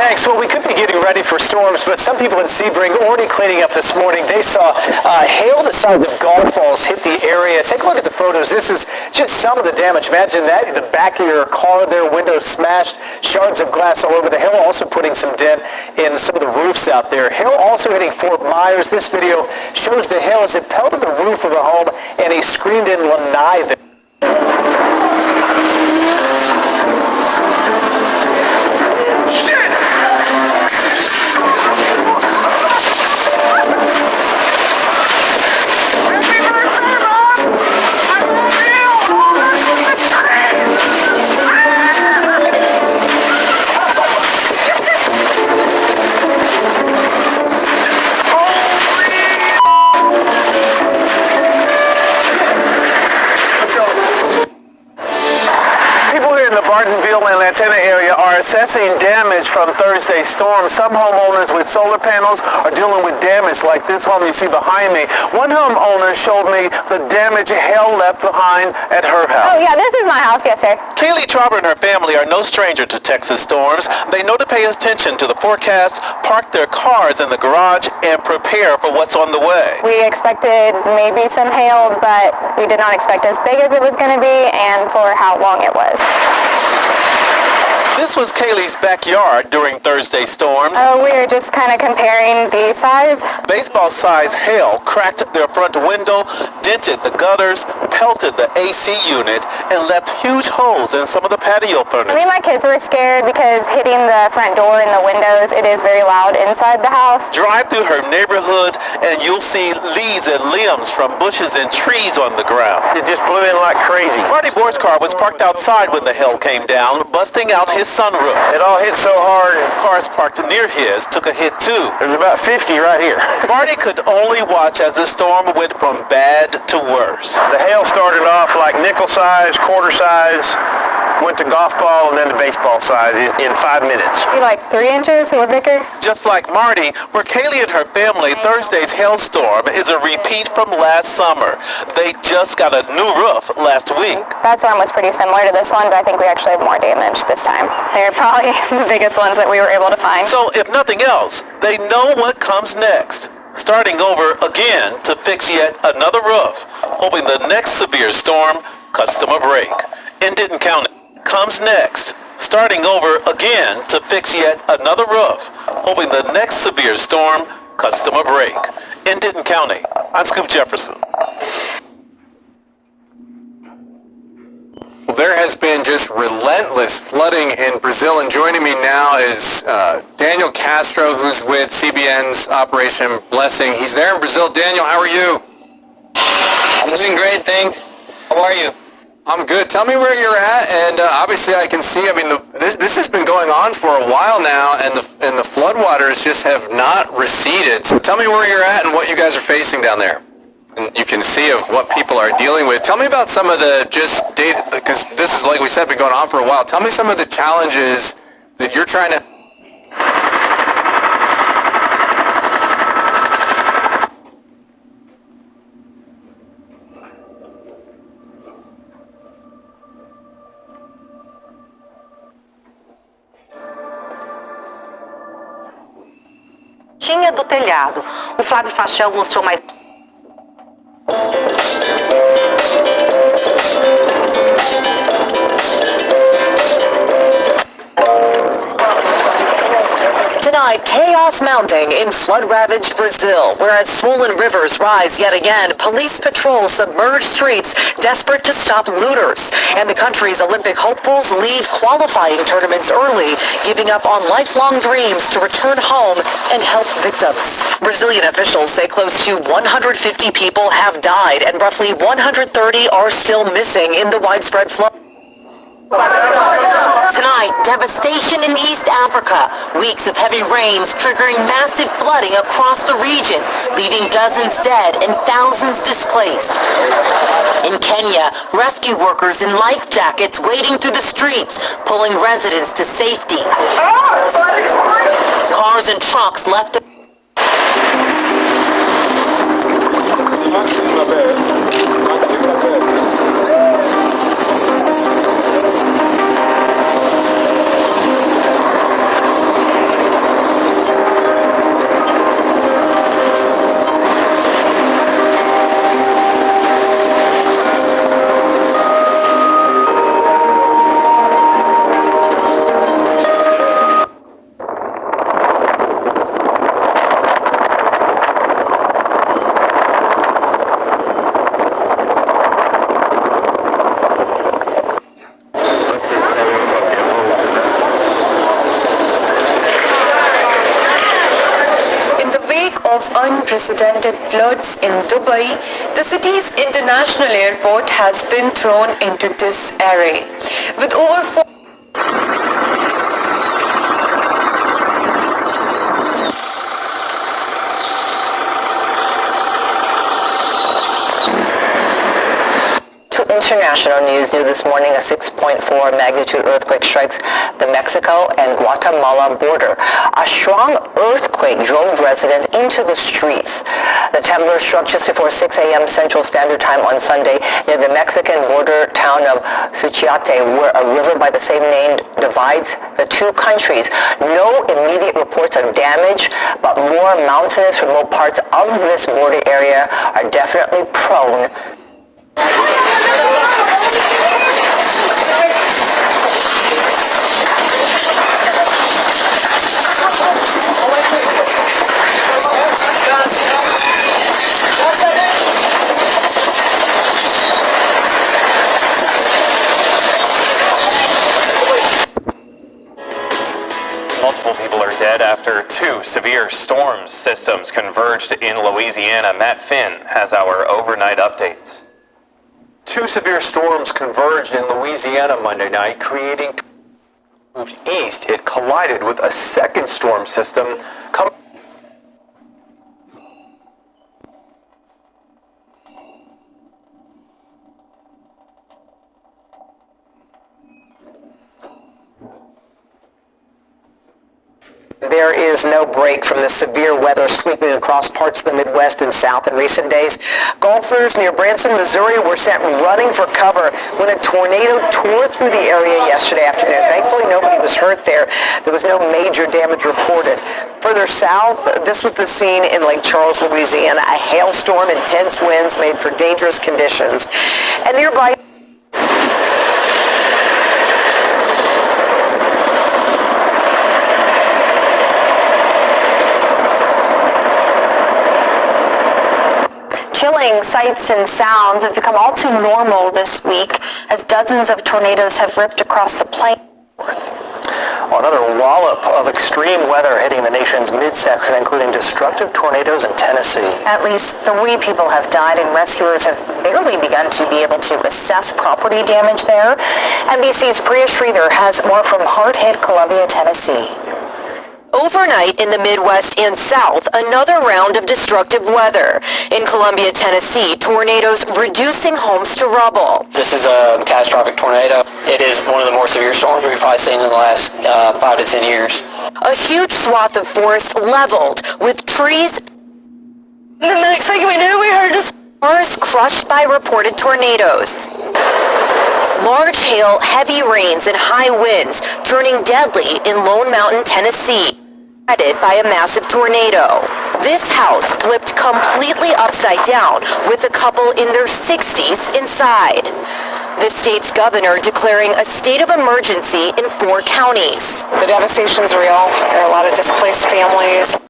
Thanks. Well, we could be getting ready for storms, but some people in Sebring already cleaning up this morning. They saw hail the size of golf balls hit the area. Take a look at the photos. This is just some of the damage. Imagine that, the back of your car there, windows smashed, shards of glass all over. The hail also putting some dent in some of the roofs out there. Hail also hitting Fort Myers. This video shows the hail as it pelted the roof of a home, and he screamed in Lanai there. Area are assessing damage from Thursday's storm. Some homeowners with solar panels are dealing with damage like this home you see behind me. One homeowner showed me the damage hail left behind at her house. Oh yeah, this is my house, yes sir. Kaylee Trauber and her family are no stranger to Texas storms. They know to pay attention to the forecast, park their cars in the garage, and prepare for what's on the way. We expected maybe some hail, but we did not expect as big as it was going to be and for how long it was. This was Kaylee's backyard during Thursday's storms. Oh, we were just kind of comparing the size. Baseball-sized hail cracked their front window, dented the gutters, pelted the AC unit, and left huge holes in some of the patio furniture. Me and my kids were scared because hitting the front door and the windows, it is very loud inside the house. Drive through her neighborhood and you'll see leaves and limbs from bushes and trees on the ground. It just blew in like crazy. Marty Boer's car was parked outside when the hail came down, busting out his sunroof. It all hit so hard. Cars parked near his took a hit too. There's about 50 right here. Marty could only watch as the storm went from bad to worse. The hail started off like nickel size, quarter size, went to golf ball, and then to baseball size in 5 minutes. Like 3 inches or bigger. Just like Marty, for Kaylee and her family, Thursday's hailstorm is a repeat from last summer. They just got a new roof last week. That storm was pretty similar to this one, but I think we actually have more damage this time. They're probably the biggest ones that we were able to find. So if nothing else, they know what comes next. Starting over again to fix yet another roof, hoping the next severe storm cuts them a break. In Denton County comes next. Starting over again to fix yet another roof, hoping the next severe storm cuts them a break. In Denton County, I'm Scoop Jefferson. Well, there has been just relentless flooding in Brazil, and joining me now is Daniel Castro, who's with CBN's Operation Blessing. He's there in Brazil. Daniel, how are you? I'm doing great, thanks. How are you? I'm good. Tell me where you're at, and obviously I can see, this has been going on for a while now, and the floodwaters just have not receded. So tell me where you're at and what you guys are facing down there. And you can see of what people are dealing with. Tell me about some of the just data, because this is, like we said, been going on for a while. Tell me some of the challenges that you're trying to... Tinha do telhado. O Flávio Fachel mostrou mais... Tonight, chaos mounting in flood-ravaged Brazil, where as swollen rivers rise yet again, police patrol submerged streets desperate to stop looters. And the country's Olympic hopefuls leave qualifying tournaments early, giving up on lifelong dreams to return home and help victims. Brazilian officials say close to 150 people have died and roughly 130 are still missing in the widespread flood. Tonight, devastation in East Africa. Weeks of heavy rains triggering massive flooding across the region, leaving dozens dead and thousands displaced. In Kenya, rescue workers in life jackets wading through the streets, pulling residents to safety. Cars and trucks left. unprecedented floods in Dubai, the city's international airport has been thrown into disarray. With over International news new this morning, a 6.4 magnitude earthquake strikes the Mexico and Guatemala border. A strong earthquake drove residents into the streets. The tremor struck just before 6 a.m. Central Standard Time on Sunday near the Mexican border town of Suchiate, where a river by the same name divides the two countries. No immediate reports of damage, but more mountainous remote parts of this border area are definitely prone. Multiple people are dead after two severe storm systems converged in Louisiana. Matt Finn has our overnight updates. Two severe storms converged in Louisiana Monday night, creating moved east. It collided with a second storm system coming. There is no break from the severe weather sweeping across parts of the Midwest and South in recent days. Golfers near Branson, Missouri were sent running for cover when a tornado tore through the area yesterday afternoon. Thankfully, nobody was hurt there. There was no major damage reported. Further south, this was the scene in Lake Charles, Louisiana. A hailstorm, intense winds made for dangerous conditions. And nearby chilling sights and sounds have become all too normal this week as dozens of tornadoes have ripped across the plain. Another wallop of extreme weather hitting the nation's midsection, including destructive tornadoes in Tennessee. At least 3 people have died and rescuers have barely begun to be able to assess property damage there. NBC's Priya Sridhar has more from hard-hit Columbia, Tennessee. Overnight in the Midwest and South, another round of destructive weather. In Columbia, Tennessee, tornadoes reducing homes to rubble. This is a catastrophic tornado. It is one of the more severe storms we've probably seen in the last 5 to 10 years. A huge swath of forest leveled with trees. The next thing we knew, we heard just Cars crushed by reported tornadoes. Large hail, heavy rains, and high winds turning deadly in Lone Mountain, Tennessee, headed by a massive tornado. This house flipped completely upside down with a couple in their 60s inside. The state's governor declaring a state of emergency in 4 counties. the devastation's real. There are a lot of displaced families.